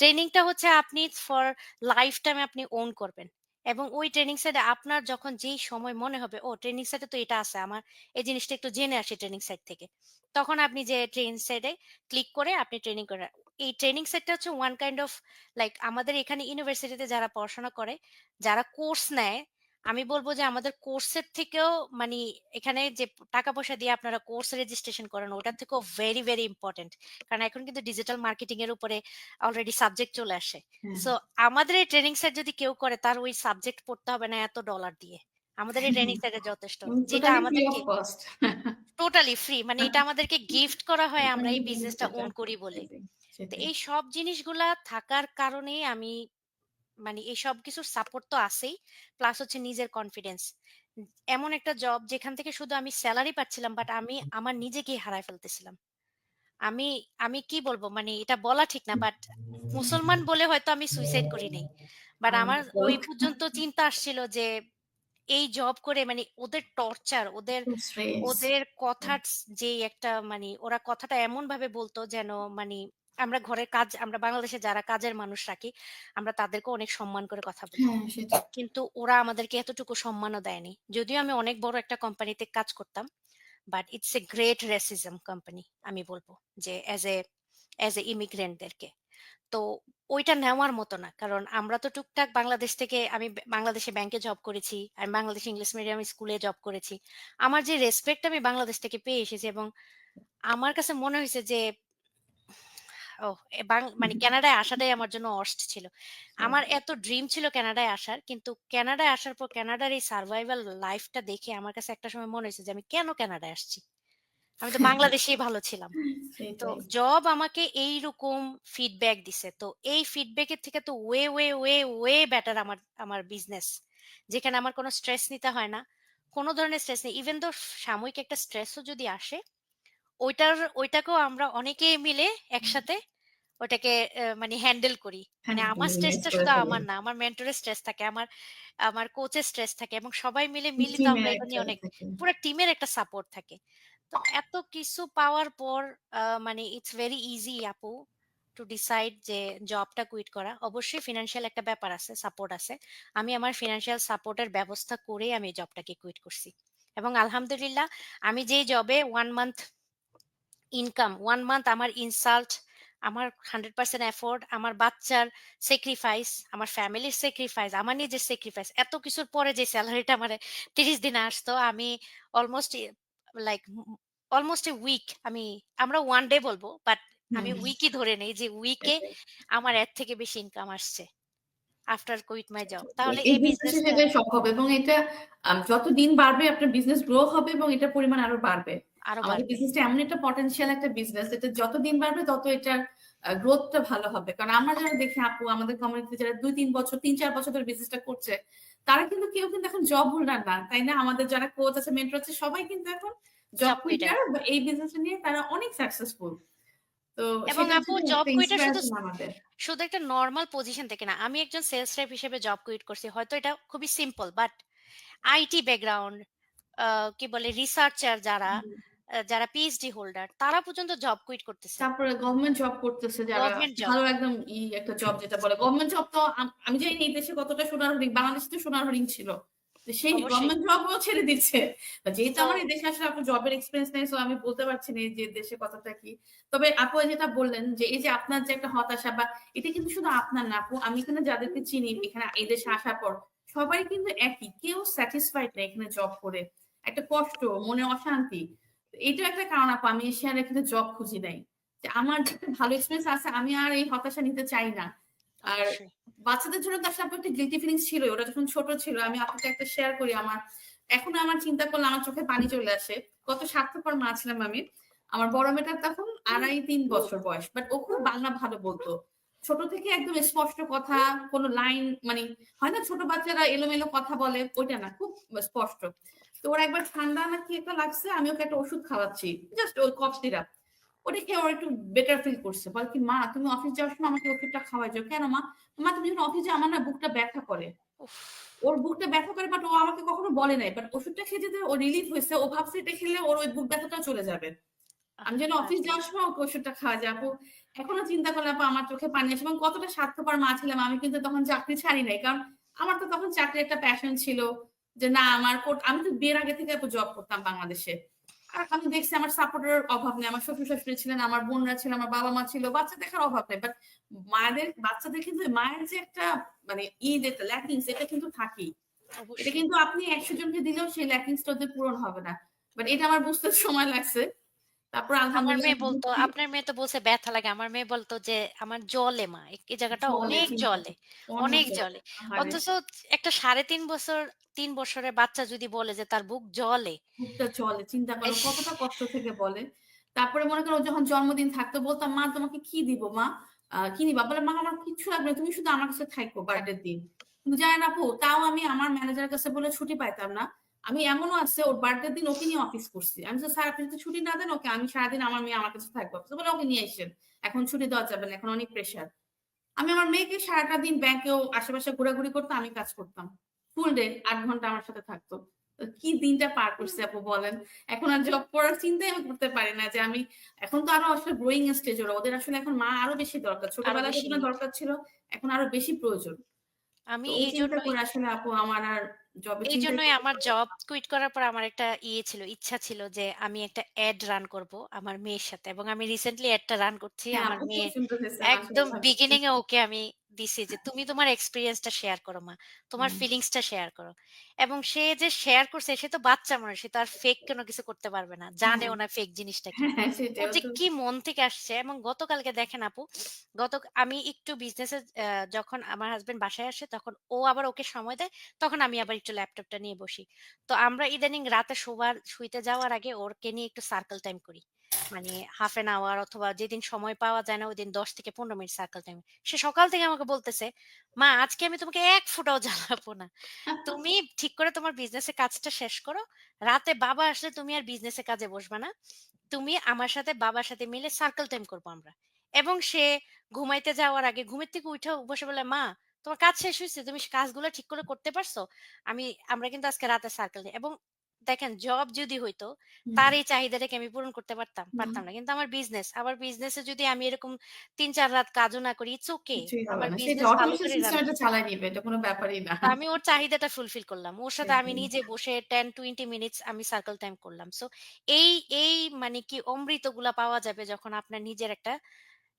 ট্রেনিংটা হচ্ছে আপনি ফর লাইফ টাইম আপনি ওন করবেন। এবং ওই ট্রেনিং সাইটে আপনার যখন যেই সময় মনে হবে, "ও ট্রেনিং সাইটে তো এটা আছে। আমার এই জিনিসটা একটু জেনে আসি ট্রেনিং সাইট থেকে।" তখন আপনি যেয়ে ট্রেনিং সাইটে ক্লিক করে আপনি ট্রেনিং করেন। এই ট্রেনিং সেটটা হচ্ছে ওয়ান কাইন্ড অফ লাইক আমাদের এখানে ইউনিভার্সিটিতে যারা পড়াশোনা করে, যারা কোর্স নেয়, আমি বলব যে আমাদের কোর্সের থেকেও মানি এখানে যে টাকা পয়সা দিয়ে আপনারা কোর্স রেজিস্ট্রেশন করেন ওটার থেকেও ভেরি ইম্পোর্টেন্ট। কারণ এখন কিন্তু ডিজিটাল মার্কেটিং এর উপরে অলরেডি সাবজেক্ট চলে আসে। হ্যাঁ। সো আমাদের এই ট্রেনিং সেট যদি কেউ করে তার ওই সাবজেক্ট পড়তে হবে না এত ডলার দিয়ে। আমাদের এই ট্রেনিং সেটে যথেষ্ট। এবং যেটা টোটালি ফ্রি অফ আমাদেরকে কস্ট। টোটালি ফ্রি মানে এটা আমাদেরকে গিফট করা হয় আমরা কোম্পানি এই দিল বিজনেসটা যেটা। ওন করি বলে। সেটাই, তো সেটাই। এই সব জিনিসগুলা থাকার কারণেই আমি মানে এই সব কিছুর সাপোর্ট তো আছেই। প্লাস হচ্ছে নিজের কনফিডেন্স। এমন একটা জব যেখান থেকে শুধু আমি সেলারি পাচ্ছিলাম বাট আমি আমার নিজেকেই হারায় ফেলতেছিলাম। আমি আমি কি বলবো মানে এটা বলা ঠিক না বাট মুসলমান বলে হয়তো আমি সুইসাইড করি নাই। বাট আমার ওই পর্যন্ত চিন্তা আসছিল যে এই জব করে মানে ওদের টর্চার, ওদের খুব স্ট্রেস। ওদের কথার যেই একটা মানে ওরা কথাটা এমনভাবে বলতো যেন মানি আমরা ঘরের কাজ আমরা বাংলাদেশে যারা কাজের মানুষ রাখি, আমরা তাদেরকেও অনেক সম্মান করে কথা বলি। হ্যাঁ, সেটাই। কিন্তু ওরা আমাদেরকে এতটুকু সম্মানও দেয়নি। যদিও আমি অনেক বড় একটা কোম্পানিতে কাজ করতাম। But it's a great racism company আমি বলব। যে এজ এ ইমিগ্রেন্টদেরকে। তো ওইটা নেওয়ার মতো না। কারণ আমরা তো টুকটাক বাংলাদেশ থেকে আমি বাংলাদেশে ব্যাংকে জব করেছি। আমি বাংলাদেশ ইংলিশ মিডিয়াম স্কুলে জব করেছি। আমার যে রেসপেক্ট আমি বাংলাদেশ থেকে পেয়ে এসেছি এবং আমার কাছে মনে হইছে যে ওহ! মানে কানাডায় আসাটাই আমার জন্য অষ্ট ছিল। আমার এত ড্রিম ছিল কানাডায় আসার। কিন্তু কানাডায় আসার পর কানাডার এই সারভাইভাল লাইফটা দেখে আমার কাছে একটা সময় মনে হয়েছে যে আমি কেন কানাডায় আসছি? আমি তো বাংলাদেশেই ভালো ছিলাম। তো সেটাই। জব আমাকে এইরকম ফিডব্যাক দিছে। তো এই ফিডব্যাকের থেকে তো ওয়ে বেটার আমার আমার বিজনেস। যেখানে আমার কোন স্ট্রেস নিতে হয় না। কোন ধরনের স্ট্রেস নেই। ইভেন দো সাময়িক একটা স্ট্রেসও যদি আসে, ওইটাকেও আমরা অনেকেই মিলে একসাথে ওটাকে মানে হ্যান্ডেল করি। মানে হ্যাঁ, আমার ম্যানেজ স্ট্রেসটা করে শুধু ফেলেন। আমার না, আমার মেন্টরের স্ট্রেস থাকে, আমার আমার কোচের স্ট্রেস থাকে এবং সবাই মিলে মিলিত টিমের আমরা এটা একটা নিয়ে অনেক থাকে। পুরা টিমের একটা সাপোর্ট থাকে। তো এত কিছু পাওয়ার পর মানে ইটস ভেরি ইজি আপু টু ডিসাইড যে জবটা কুইট করা। অবশ্যই ফিন্যান্সিয়াল একটা ব্যাপার আছে, সাপোর্ট আছে। আমি আমার ফিন্যান্সিয়াল সাপোর্টের ব্যবস্থা করেই আমি জবটাকে কুইট করছি। এবং আলহামদুলিল্লাহ আমি যেই জবে 1 মান্থ ইনকাম, 1 মান্থ আমার ইনসাল্ট, আমার 100% এফোর্ট, আমার বাচ্চার স্যাক্রিফাইস, আমার ফ্যামিলির স্যাক্রিফাইস, আমার নিজের স্যাক্রিফাইস এত কিছুর পরে যে সেলারিটা আমারে ৩০ দিনে আসতো আমি almost like almost a week আমরা 1 ডে বলব বাট আমি হ্যাঁ, উইকই ধরে নেই যে উইকে সেটাই। আমার এর থেকে বেশি ইনকাম আসছে আফটার কুইট মাই জব। তাহলে এই এই বিজনেসে বিজনেসটা সেটাই সম্ভব এবং এটা যত দিন বাড়বে আপনার বিজনেস গ্রো হবে এবং এটার পরিমাণ আরো বাড়বে। আরো আমাদের বাড়বে। বিজনেসটা এমন একটা পটেনশিয়াল একটা বিজনেস এটা যত দিন বাড়বে তত এটার গ্রোথটা ভালো হবে। কারণ আমরা যারা দেখি আপু আমাদের কমিউনিটিতে যারা ২-৩ বছর ৩-৪ বছর ধরে বিজনেসটা করছে, তারা কিন্তু কেউ কিন্তু এখন জব হোল্ডার না। তাই না? আমাদের যারা কোচ আছে, মেন্টর আছে সবাই কিন্তু এখন জব জব কুইটার। কুইটার বা এই বিজনেসটা নিয়ে তারা অনেক সাকসেসফুল। তো এবং সেটা আপু হচ্ছে যে জব একটা কুইটার ইন্সপিরেশন আমাদের। শুধু একটা নরমাল পজিশন থেকে না। আমি একজন সেলস রেপ হিসেবে জব কুইট করছি। হয়তো এটা খুবই সিম্পল বাট আইটি ব্যাকগ্রাউন্ড আ কি বলে রিসার্চার যারা, যারা পিএইচডি হোল্ডার তারা পর্যন্ত জব কুইট করতেছে। তারপরে গভর্নমেন্ট জব করতেছে যারা গভর্নমেন্ট জব। ভালো একদম একটা জব যেটা বলে। গভর্নমেন্ট জব তো আমি জানি না এই দেশে কতটা সোনার হরিণ। বাংলাদেশে তো সোনার হরিণ ছিল। তো সেই অবশ্যই। গভর্নমেন্ট জবও ছেড়ে দিচ্ছে। যেহেতু সো আমার এই দেশে আসলে আপনার জবের এক্সপেরিয়েন্স নাই সো আমি বলতে পারছি না যে দেশে কতটা কি। তবে আপু যেটা বললেন যে এই যে আপনার যে একটা হতাশা বা এটা কিন্তু শুধু আপনার না আপু আমি এখানে যাদেরকে চিনি এখানে এই দেশে আসার পর সবাই কিন্তু একই। কেউ স্যাটিসফাইড না এখানে জব করে। একটা কষ্ট, মনে অশান্তি। এটাও একটা কারণ আপু আমি এশিয়ার এখানে জব খুঁজি নাই। যে আমার যে একটা ভালো এক্সপেরিয়েন্স আছে আমি আর এই হতাশা নিতে চাই না। আর অবশ্যই। বাচ্চাদের জন্য তো আসলে আপু একটা গিল্টি ফিলিংস ছিলই। ওরা যখন ছোট ছিল আমি আপনাকে একটা শেয়ার করি আমার এখনো আমার চিন্তা করলে আমার চোখে পানি চলে আসে। কত স্বার্থপর মা ছিলাম আমি। আমার বড় মেয়েটার তখন ২.৫-৩ বছর বয়স। বাট ও খুব বাংলা ভালো বলত। ছোট থেকে একদম স্পষ্ট কথা, কোন লাইন মানে হয় না ছোট বাচ্চারা এলোমেলো কথা বলে, ওইটা না। খুব স্পষ্ট। তো ওর একবার ঠান্ডা না কি একটা লাগছে, আমি ওকে একটা ওষুধ খাওয়াচ্ছি। জাস্ট ওই কফ সিরাপ। ওটা খেয়ে ওর একটু বেটার ফিল করছে। বলে কি, "মা তুমি অফিস যাওয়ার সময় আমাকে ওষুধটা খাওয়াই যাও।" "কেন মা?" "মা তুমি যখন অফিস যাও আমার না বুকটা ব্যথা করে।" উফ! ওর বুকটা ব্যথা করে বাট ও আমাকে কখনো বলে নাই। বাট ওষুধটা খেয়ে যেতে ও রিলিফ হইছে। ও ভাবছে এটা খেলে ওর ওই বুক ব্যথাটাও চলে যাবে। আমি যেন অফিস আহারে! যাওয়ার সময় ওকে ওষুধটা খাওয়া যায়। আপু এখনো চিন্তা করলে আপু আমার চোখে পানি আসে এবং কতটা স্বার্থপর মা ছিলাম। আমি কিন্তু তখন চাকরি ছাড়ি নাই। কারণ আমার তো তখন চাকরির একটা প্যাশন ছিল। যে না আমার আমি তো বিয়ের আগে থেকে আপু জব করতাম বাংলাদেশে। আর আমি দেখছি আমার সাপোর্টের অভাব নেই। আমার শ্বশুর-শাশুড়ি ছিলেন, আমার বোনরা ছিল, আমার বাবা-মা ছিল। বাচ্চা দেখার অভাব নেই। বাট বাচ্চাদের কিন্তু মায়ের যে একটা মানে যেটা ল্যাকিংস এটা কিন্তু থাকেই। এটা অবশ্যই। কিন্তু আপনি ১০০ জনকে দিলেও সেই ল্যাকিংসটা ওদের পূরণ হবে না। বাট এটা আমার বুঝতে সময় লাগছে। তারপর আমার আলহামদুলিল্লাহ মেয়ে বলতো, বুঝছি আপনার মেয়ে তো বলছে ব্যথা লাগে। আমার মেয়ে বলতো যে, "আমার জ্বলে মা। এই জায়গাটা জলে অনেক চিন্তা জ্বলে, অনেক অনেক জলে। জ্বলে।" আহারে! অথচ একটা ৩.৫ বছর ৩ বছরের বাচ্চা যদি বলে যে তার বুক জ্বলে, বুকটা জলে। চিন্তা করো ইস! কতটা কষ্ট থেকে বলে। তারপরে মনে করো ও যখন জন্মদিন থাকতো বলতাম, "মা তোমাকে কি দিব মা?" "কি নিবা?" বলে, "মা আমার কিচ্ছু লাগবে না। তুমি শুধু আমার কাছে থাইকো বার্থডের দিন।" কিন্তু জানেন আপু তাও আমি আমার ম্যানেজারের কাছে বলে ছুটি পাইতাম না। আমি এমনও আছে ওর বার্থডের দিন ওকে নিয়ে অফিস করছি। আমি বলছি, "স্যার আপনি যদি ছুটি না দেন ওকে আমি সারাদিন আমার মেয়ে আমার কাছে থাকবে।" তো বলে, "ওকে নিয়ে আইসেন। এখন ছুটি দেওয়া যাবে না। এখন অনেক প্রেশার।" আমি আমার মেয়েকে সারাটা দিন ব্যাংকেও আশেপাশে ঘোরাঘুরি করতো, আমি কাজ করতাম। ফুল ডে ৮ ঘন্টা আমার সাথে থাকতো। তো কি দিনটা পার করছি আপু বলেন। এখন আর জব করার চিন্তাই আমি করতে পারি না যে আমি এখন তো আরো আসলে গ্রোইং স্টেজ ওরা। ওদের আসলে এখন মা আরো বেশি দরকার। আরো ছোটবেলায় বেশি যতটা নিড। দরকার ছিল, এখন আরো বেশি প্রয়োজন। তো আমি ওই চিন্তা এইজন্যই করে আসলে আপু আমার আর জবের চিন্তাই এইজন্যই করতে আমার পারি জব না। কুইট করার পর আমার একটা ছিল, ইচ্ছা ছিল যে আমি একটা এড রান করব আমার মেয়ের সাথে। এবং আমি রিসেন্টলি এডটা রান করছি। হ্যাঁ, আমার আপু খুব মেয়ে সুন্দর হয়েছে একদম মাশাআল্লাহ। বিগিনিং এ ওকে আমি দিছি যে, "তুমি তোমার এক্সপেরিয়েন্সটা শেয়ার করো মা। তোমার হুম। ফিলিংসটা শেয়ার করো।" এবং সে যে শেয়ার করছে সে তো বাচ্চা মানুষ। সে তো আর ফেক কোনো কিছু করতে পারবে না। হ্যাঁ, জানেও না ফেক জিনিসটা কি। হ্যাঁ, হ্যাঁ, সেটাই। ওর ও যে তো কি মন থেকে আসছে এবং গতকালকে দেখেন আপু, আমি একটু বিজনেসে যখন আমার হাসব্যান্ড বাসায় আসে তখন ও আবার ওকে সময় দেয়, তখন আমি আবার একটু ল্যাপটপটা নিয়ে বসি। তো আমরা ইদানিং রাতে শুইতে যাওয়ার আগে ওকে নিয়ে একটু সার্কেল টাইম করি। মানে হাফ অ্যান আওয়ার অথবা যেদিন সময় পাওয়া যায় না ওইদিন ১০ থেকে ১৫ মিনিট সার্কেল টাইম। সে সকাল থেকে আমাকে বলতেছে, "মা আজকে আমি তোমাকে এক ফোঁটাও জ্বালাবো না। তুমি ঠিক করে তোমার বিজনেসের কাজটা শেষ করো। রাতে বাবা আসলে তুমি আর বিজনেসের কাজে বসবা না। তুমি আমার সাথে বাবার সাথে মিলে সার্কেল টাইম করব আমরা।" এবং সে ঘুমাইতে যাওয়ার আগে ঘুমের থেকে উইঠা বসে বলে, "মা তোমার কাজ শেষ হইছে? তুমি কাজগুলো ঠিক করে করতে পারছো? আমরা কিন্তু আজকে রাতে সার্কেল নেই।" এবং দেখেন জব যদি হইতো হুম, তার এই চাহিদাটাকে আমি পূরণ করতে পারতাম হুম। পারতাম না। কিন্তু আমার বিজনেস, আবার বিজনেসে যদি আমি এরকম ৩-৪ রাত কাজও না করি, ইটস ওকে। কিছুই হবে আমার না। সেটা বিজনেস ভালো অটোমেশন করে রান সিস্টেম এটা করব। চালায় নিবে। এটা কোন ব্যাপারই না। তো আমি ওর চাহিদাটা ফুলফিল করলাম। ওর সাথে আমি সেটাই। নিজে বসে ১০-২০ মিনিটস আমি সার্কেল টাইম করলাম। সো এই এই মানে কি অমৃতগুলা পাওয়া যাবে যখন আপনার নিজের একটা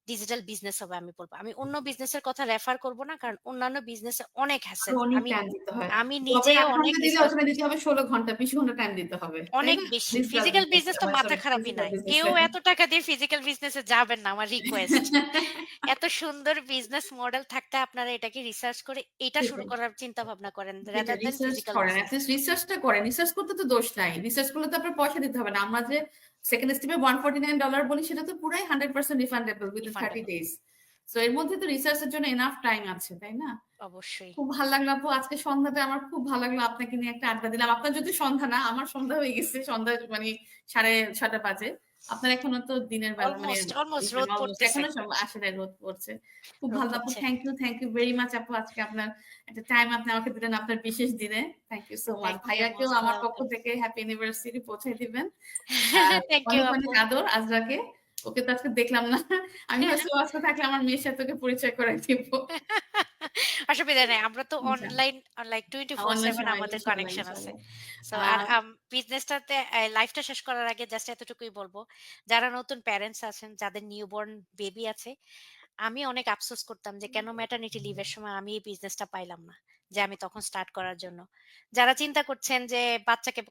ডিজিটাল বিজনেস হবে আমি বলব। আমি অন্য বিজনেসের কথা রেফার করব না। কারণ অন্যান্য বিজনেসে অনেক আরো হ্যাসেল। অনেক আমি টাইম দিতে হয়। আমি জবে নিজেও ৮ অনেক ঘন্টা দিলে রিসার্চ ওখানে দিতে করছি। হবে 16 ঘন্টা, 20 ঘন্টা টাইম দিতে হবে। তাই অনেক না? বেশি। ডিজিটাল ফিজিক্যাল বিজনেস বিজনেস তো মাথা সরি খারাপই ফিজিক্যাল নাই। কেউ বিজনেসে। এত টাকা দিয়ে ফিজিক্যাল বিজনেস এ যাবেন না আমার রিকোয়েস্ট। এত সুন্দর বিজনেস মডেল থাকতে আপনারা এটাকে রিসার্চ করে এটা শুরু সেটাই। করার চিন্তা ভাবনা করেন সেটাই রাদার দ্যান রিসার্চ ফিজিক্যাল করেন। এট বিজনেস। লিস্ট রিসার্চটা করেন। রিসার্চ করতে তো দোষ নাই। রিসার্চ করলে তো আপনার পয়সা দিতে হবে না। আমরা যে সেকেন্ড স্টেপে $149 বলি সেটা তো পুরাই 100% refundable within 30 refundable. Days. So এর মধ্যে তো রিসার্চ এর জন্য এনাফ টাইম আছে, তাই না? অবশ্যই। খুব ভাল লাগলো আপু। আজকে সন্ধ্যাটা আমার খুব ভালো লাগলো। আপনাকে নিয়ে একটা আড্ডা দিলাম। আপনার যদিও সন্ধ্যা না, আমার সন্ধ্যা হয়ে গেছে। সন্ধ্যা মানে 6:30 বাজে। আপনার এখনো তো দিনের বেলা মানে অলমোস্ট ইভেন রোদ অলমোস্ট পড়তেছে। এখনো আসে নাই রোদ পড়ছে। খুব রোদ ভালো আপু। হচ্ছে। থ্যাংক ইউ ভেরি মাচ আপু। আজকে আপনার একটা টাইম আপনি আমাকে দিলেন আপনার বিশেষ দিনে। Thank you so much. Thank you ভাইয়াকেও মোস্ট আমার পক্ষ ওয়েলকাম। থেকে হ্যাপি অ্যানিভার্সারি পৌঁছে দিবেন। আর থ্যাংক ইউ অনেক, আপু। অনেক আদর আজরাকে। ওকে তো আজকে দেখলাম না। আমি ভাবছি ও আজকে থাকলে আমার মেয়ের সাথে ওকে পরিচয় করায় দিব। অসুবিধা নাই। আমরা তো আচ্ছা। অনলাইন লাইক অন্য 24/7 সময় আমাদের ইনশাআল্লাহ, কানেকশন আছে। ইনশাআল্লাহ। সো আ আর বিজনেসটাতে লাইফটা শেষ করার আগে জাস্ট এতটুকুই বলব। যারা নতুন প্যারেন্টস আছেন, যাদের নিউবর্ন বেবি আছে, আমি অনেক আফসোস করতাম যে কেন ম্যাটারনিটি লিভ এর সময় আমি এই বিজনেসটা পাইলাম না। যে আমি তখন স্টার্ট করার জন্য। যারা চিন্তা করছেন যে বাচ্চাকে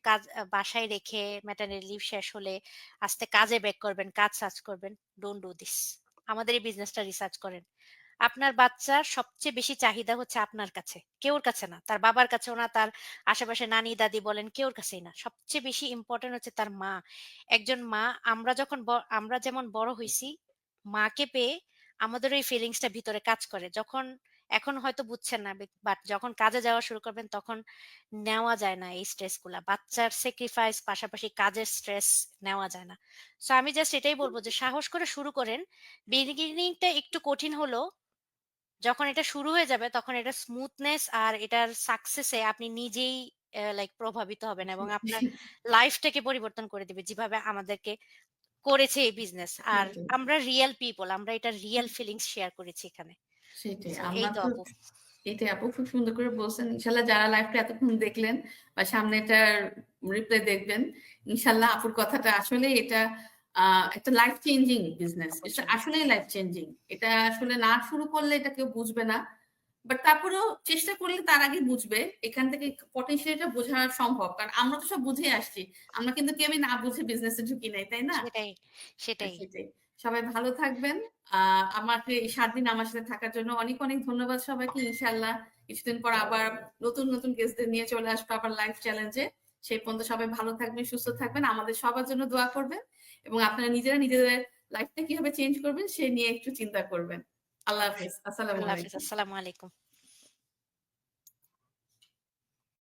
বাসায় রেখে ম্যাটারনিটি লিভ শেষ হলে আস্তে কাজে ব্যাক করবেন, কাজ সার্চ করবেন, ডোন্ট ডু দিস। আমাদের এই বিজনেসটা রিসার্চ করেন। আপনার বাচ্চার সবচেয়ে বেশি চাহিদা হচ্ছে আপনার কাছে। কেউর কাছে না। তার বাবার কাছেও না, তার আশেপাশে নানি-দাদি বলেন কেউর কাছেই না। সবচেয়ে বেশি ইম্পোর্টেন্ট হচ্ছে তার মা। একজন মা আমরা যখন আমরা যেমন বড় হইছি, মাকে পেয়ে আমাদেরও এই ফিলিংসটা ভিতরে কাজ করে। যখন এখন হয়তো বুঝছেন না বাট যখন কাজে যাওয়া শুরু করবেন তখন নেওয়া যায় না এই স্ট্রেস গুলা। বাচ্চার স্যাক্রিফাইস পাশাপাশি কাজের স্ট্রেস নেওয়া যায় না। সো আমি জাস্ট এটাই বলব যে সাহস করে শুরু করেন। বিগিনিং টা একটু কঠিন হলেও যখন এটা শুরু হয়ে যাবে তখন এটার স্মুথনেস আর এটার সাকসেস এ আপনি নিজেই লাইক প্রভাবিত হবেন এবং আপনার লাইফটাকে পরিবর্তন করে দিবে যেভাবে আমাদেরকে করেছে এই বিজনেস। আর সেটাই, আমরা রিয়াল পিপল। আমরা এটা রিয়াল ফিলিংস শেয়ার করেছি এখানে। সেটাই। সো এই আমরা তো তো আপু। এটাই আপু খুব সুন্দর করে বলছেন। ইনশাআল্লাহ যারা লাইভটা এতক্ষণ দেখলেন বা সামনে এটার রিপ্লে দেখবেন, ইনশাআল্লাহ আপুর কথাটা আসলেই এটা একটা লাইফ চেঞ্জিং বিজনেস। এটা অবশ্যই। আসলেই লাইফ চেঞ্জিং। এটা আসলে না শুরু করলে এটা কেউ বুঝবে না। বাট তারপরেও চেষ্টা করলে তার আগে বুঝবে। এখান থেকে পটেনশিয়ালটা বোঝা সম্ভব। কারণ আমরা তো সব বুঝেই আসছি। আমরা কিন্তু কেউই না বুঝে বিজনেসে ঢুকি নাই, তাই না? সেটাই, সেটাই। সেটাই। সবাই ভালো থাকবেন। আ আমাকে এই ৭ দিন আমার সাথে থাকার জন্য অনেক, অনেক ধন্যবাদ সবাইকে। ইনশাআল্লাহ কিছুদিন পর আবার নতুন, নতুন গেস্টদের নিয়ে চলে আসবো আবার লাইভ চ্যালেঞ্জে। সেই পর্যন্ত সবাই ভালো থাকবেন, সুস্থ থাকবেন। আমাদের সবার জন্য দোয়া করবেন এবং আপনারা নিজেরা নিজেদের লাইফটা কিভাবে চেঞ্জ করবেন সে নিয়ে একটু চিন্তা করবেন। আল্লাহ হাফেজ। আসসালামু আল্লাহ হাফেজ। আলাইকুম। আসসালামু আলাইকুম।